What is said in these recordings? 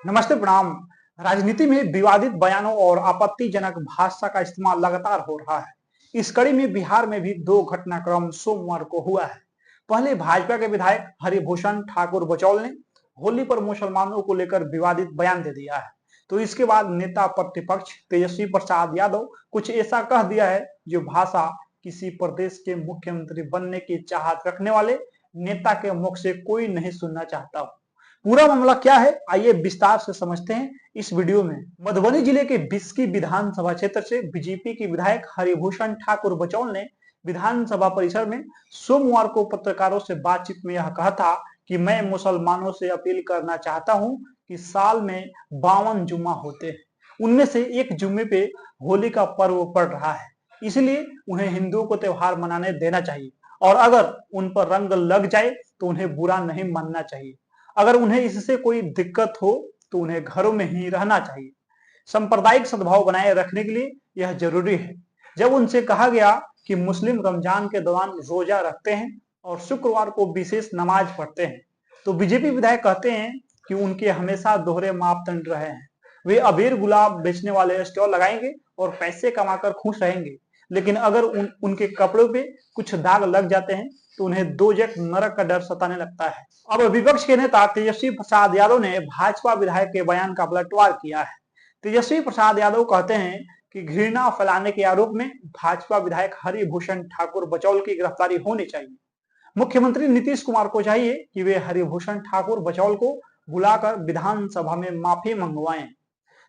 नमस्ते, प्रणाम। राजनीति में विवादित बयानों और आपत्तिजनक भाषा का इस्तेमाल लगातार हो रहा है। इस कड़ी में बिहार में भी दो घटनाक्रम सोमवार को हुआ है। पहले भाजपा के विधायक हरिभूषण ठाकुर बचौल ने होली पर मुसलमानों को लेकर विवादित बयान दे दिया है। तो इसके बाद नेता प्रतिपक्ष तेजस्वी प्रसाद यादव कुछ ऐसा कह दिया है जो भाषा किसी प्रदेश के मुख्यमंत्री बनने की चाहत रखने वाले नेता के मुख से कोई नहीं सुनना चाहता हो। पूरा मामला क्या है, आइए विस्तार से समझते हैं इस वीडियो में। मधुबनी जिले के बिस्की विधानसभा क्षेत्र से बीजेपी के विधायक हरिभूषण ठाकुर बचौल ने विधानसभा परिसर में सोमवार को पत्रकारों से बातचीत में यह कहा था कि मैं मुसलमानों से अपील करना चाहता हूं कि साल में 52 जुम्मा होते हैं, उनमें से एक जुम्मे पे होली का पर्व पड़ रहा है, इसलिए उन्हें हिंदुओं को त्योहार मनाने देना चाहिए और अगर उन पर रंग लग जाए तो उन्हें बुरा नहीं मानना चाहिए। अगर उन्हें इससे कोई दिक्कत हो तो उन्हें घरों में ही रहना चाहिए। सांप्रदायिक सद्भाव बनाए रखने के लिए यह जरूरी है। जब उनसे कहा गया कि मुस्लिम रमजान के दौरान रोजा रखते हैं और शुक्रवार को विशेष नमाज पढ़ते हैं, तो बीजेपी विधायक कहते हैं कि उनके हमेशा दोहरे मापदंड रहे हैं। वे अबीर गुलाब बेचने वाले स्टॉल लगाएंगे और पैसे कमाकर खुश रहेंगे, लेकिन अगर उनके कपड़ों पे कुछ दाग लग जाते हैं तो उन्हें दो जग नरक का डर सताने लगता है। अब विपक्ष के नेता तेजस्वी प्रसाद यादव ने भाजपा विधायक के बयान का पलटवार किया है। तेजस्वी प्रसाद यादव कहते हैं कि घृणा फैलाने के आरोप में भाजपा विधायक हरिभूषण ठाकुर बचौल की गिरफ्तारी होनी चाहिए। मुख्यमंत्री नीतीश कुमार को चाहिए कि वे हरिभूषण ठाकुर बचौल को बुलाकर विधानसभा में माफी मंगवाएं।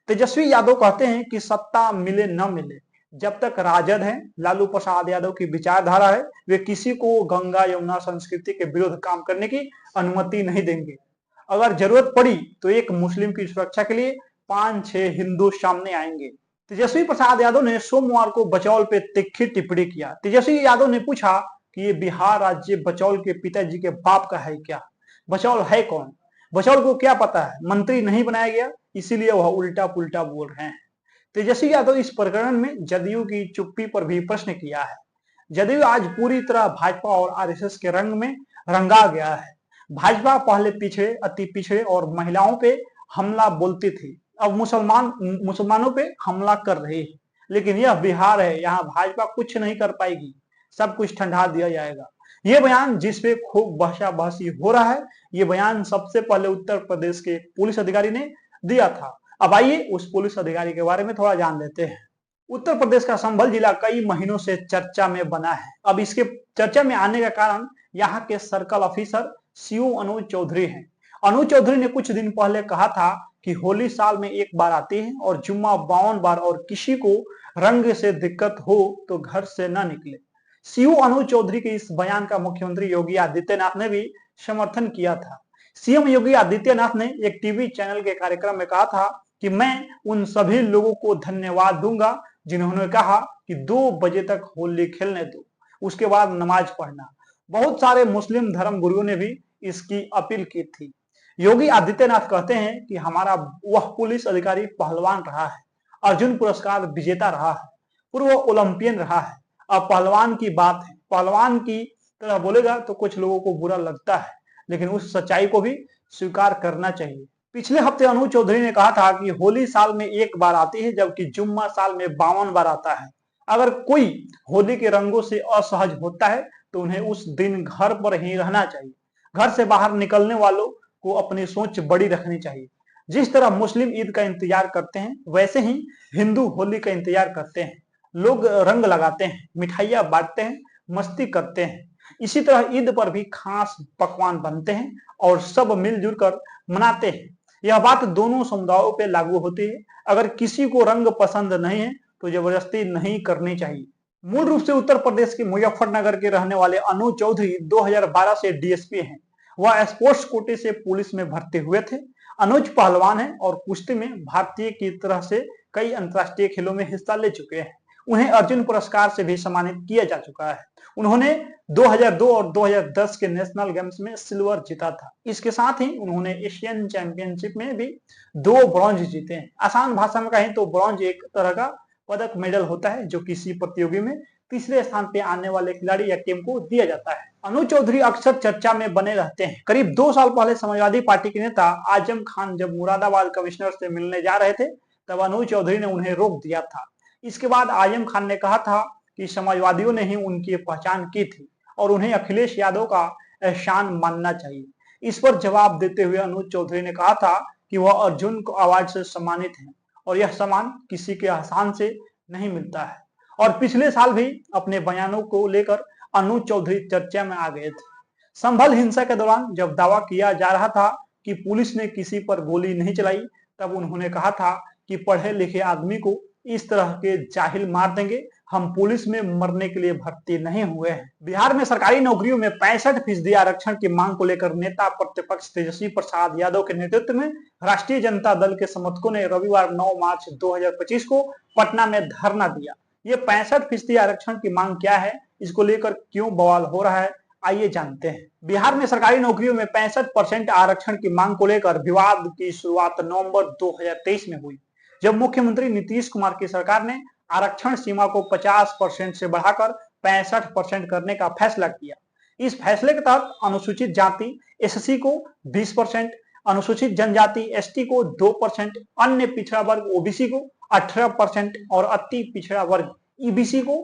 तेजस्वी यादव कहते हैं कि सत्ता मिले न मिले, जब तक राजद है, लालू प्रसाद यादव की विचारधारा है, वे किसी को गंगा यमुना संस्कृति के विरुद्ध काम करने की अनुमति नहीं देंगे। अगर जरूरत पड़ी तो एक मुस्लिम की सुरक्षा के लिए 5-6 हिंदू सामने आएंगे। तेजस्वी प्रसाद यादव ने सोमवार को बचौल पे तिखी टिप्पणी किया। तेजस्वी यादव ने पूछा कि ये बिहार राज्य बचौल के पिताजी के बाप का है क्या? बचौल है कौन? बचौल को क्या पता है? मंत्री नहीं बनाया गया, इसीलिए वह उल्टा पुल्टा बोल रहे हैं। तेजस्वी यादव इस प्रकरण में जदयू की चुप्पी पर भी प्रश्न किया है। जदयू आज पूरी तरह भाजपा और आरएसएस के रंग में रंगा गया है। भाजपा पहले पिछड़े, अति पिछड़े और महिलाओं पे हमला बोलती थी, अब मुसलमानों पे हमला कर रही है। लेकिन यह बिहार है, यहाँ भाजपा कुछ नहीं कर पाएगी, सब कुछ ठंडा दिया जाएगा। ये बयान जिसपे खूब बहसा बहसी हो रहा है, ये बयान सबसे पहले उत्तर प्रदेश के पुलिस अधिकारी ने दिया था। अब आइए उस पुलिस अधिकारी के बारे में थोड़ा जान लेते हैं। उत्तर प्रदेश का संभल जिला कई महीनों से चर्चा में बना है। अब इसके चर्चा में आने का कारण यहाँ के सर्कल ऑफिसर सीओ अनुज चौधरी हैं। अनुज चौधरी ने कुछ दिन पहले कहा था कि होली साल में एक बार आती है और जुम्मा 52 बार, और किसी को रंग से दिक्कत हो तो घर से न निकले। सीओ अनुज चौधरी के इस बयान का मुख्यमंत्री योगी आदित्यनाथ ने भी समर्थन किया था। सीएम योगी आदित्यनाथ ने एक टीवी चैनल के कार्यक्रम में कहा था कि मैं उन सभी लोगों को धन्यवाद दूंगा जिन्होंने कहा कि 2 बजे तक होली खेलने दो, उसके बाद नमाज पढ़ना। बहुत सारे मुस्लिम धर्म गुरुओं ने भी इसकी अपील की थी। योगी आदित्यनाथ कहते हैं कि हमारा वह पुलिस अधिकारी पहलवान रहा है, अर्जुन पुरस्कार विजेता रहा है, पूर्व ओलंपियन रहा है। अब पहलवान की बात है, पहलवान की तरह बोलेगा तो कुछ लोगों को बुरा लगता है, लेकिन उस सच्चाई को भी स्वीकार करना चाहिए। पिछले हफ्ते अनुज चौधरी ने कहा था कि होली साल में एक बार आती है, जबकि जुम्मा साल में 52 बार आता है। अगर कोई होली के रंगों से असहज होता है तो उन्हें उस दिन घर पर ही रहना चाहिए। घर से बाहर निकलने वालों को अपनी सोच बड़ी रखनी चाहिए। जिस तरह मुस्लिम ईद का इंतजार करते हैं, वैसे ही हिंदू होली का इंतजार करते हैं। लोग रंग लगाते हैं, मिठाइयां बांटते हैं, मस्ती करते हैं। इसी तरह ईद पर भी खास पकवान बनते हैं और सब मिलजुल कर मनाते हैं। यह बात दोनों समुदायों पे लागू होती है। अगर किसी को रंग पसंद नहीं है तो जबरदस्ती नहीं करनी चाहिए। मूल रूप से उत्तर प्रदेश के मुजफ्फरनगर के रहने वाले अनुज चौधरी 2012 से डीएसपी हैं। वह स्पोर्ट्स कोटे से पुलिस में भर्ती हुए थे। अनुज पहलवान है और कुश्ती में भारतीय की तरह से कई अंतर्राष्ट्रीय खेलों में हिस्सा ले चुके हैं। उन्हें अर्जुन पुरस्कार से भी सम्मानित किया जा चुका है। उन्होंने 2002 और 2010 के नेशनल गेम्स में सिल्वर जीता था। इसके साथ ही उन्होंने एशियन चैंपियनशिप में भी 2 ब्रॉन्ज जीते हैं। आसान भाषा में कहें तो ब्रॉन्ज एक तरह का पदक मेडल होता है जो किसी प्रतियोगी में तीसरे स्थान पे आने वाले खिलाड़ी या टीम को दिया जाता है। अनुज चौधरी अक्सर चर्चा में बने रहते हैं। करीब 2 साल पहले समाजवादी पार्टी के नेता आजम खान जब मुरादाबाद कमिश्नर से मिलने जा रहे थे, तब अनुज चौधरी ने उन्हें रोक दिया था। इसके बाद आजम खान ने कहा था कि समाजवादियों ने ही उनकी पहचान की थी और उन्हें अखिलेश यादव का एहसान मानना चाहिए। इस पर जवाब देते हुए अनुज चौधरी ने कहा था कि वह अर्जुन अवार्ड से सम्मानित हैं और यह सम्मान किसी के एहसान से नहीं मिलता है। और पिछले साल भी अपने बयानों को लेकर अनुज चौधरी चर्चा में आ गए थे। संभल हिंसा के दौरान जब दावा किया जा रहा था कि पुलिस ने किसी पर गोली नहीं चलाई, तब उन्होंने कहा था कि पढ़े लिखे आदमी को इस तरह के जाहिल मार देंगे, हम पुलिस में मरने के लिए भर्ती नहीं हुए हैं। बिहार में सरकारी नौकरियों में 65% आरक्षण की मांग को लेकर नेता प्रतिपक्ष तेजस्वी प्रसाद यादव के नेतृत्व में राष्ट्रीय जनता दल के समर्थकों ने रविवार 9 मार्च 2025 को पटना में धरना दिया। ये 65% आरक्षण की मांग क्या है, इसको लेकर क्यों बवाल हो रहा है, आइए जानते हैं। बिहार में सरकारी नौकरियों में 65% आरक्षण की मांग को लेकर विवाद की शुरुआत नवंबर 2023 में हुई, जब मुख्यमंत्री नीतीश कुमार की सरकार ने आरक्षण सीमा को 50% से बढ़ाकर 65% करने का फैसला किया। इस फैसले के तहत अनुसूचित जाति एससी को 20%, अनुसूचित जनजाति एसटी को 2%, अन्य पिछड़ा वर्ग ओबीसी को 18% और अति पिछड़ा वर्ग ईबीसी को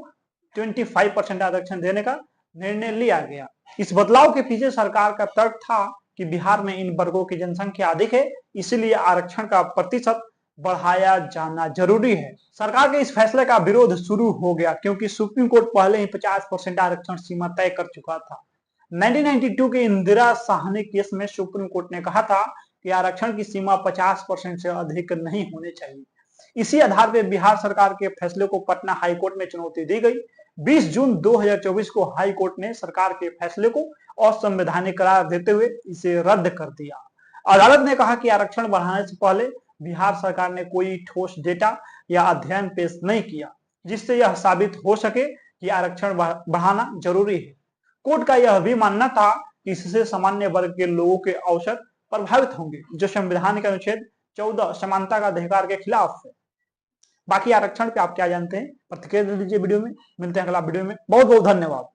25% आरक्षण देने का निर्णय लिया गया। इस बदलाव के पीछे सरकार का तर्क था कि बिहार में इन वर्गों की जनसंख्या अधिक है, इसलिए आरक्षण का प्रतिशत बढ़ाया जाना जरूरी है। सरकार के इस फैसले का विरोध शुरू हो गया क्योंकि सुप्रीम कोर्ट पहले ही 50% आरक्षण सीमा तय कर चुका था। 1992 के इंदिरा साहनी केस में सुप्रीम कोर्ट ने कहा था कि आरक्षण की सीमा 50% से अधिक नहीं होनी चाहिए। इसी आधार पर बिहार सरकार के फैसले को पटना हाईकोर्ट में चुनौती दी गई। 20 जून 2024 को हाई कोर्ट ने सरकार के फैसले को असंवैधानिक करार देते हुए इसे रद्द कर दिया। अदालत ने कहा कि आरक्षण बढ़ाने से पहले बिहार सरकार ने कोई ठोस डेटा या अध्ययन पेश नहीं किया जिससे यह साबित हो सके कि आरक्षण बढ़ाना जरूरी है। कोर्ट का यह भी मानना था कि इससे सामान्य वर्ग के लोगों के अवसर प्रभावित होंगे, जो संविधान के अनुच्छेद 14 समानता का अधिकार के खिलाफ है। बाकी आरक्षण पे आप क्या जानते हैं, प्रतिक्रिया दे दीजिए वीडियो में। मिलते हैं अगला वीडियो में। बहुत बहुत धन्यवाद।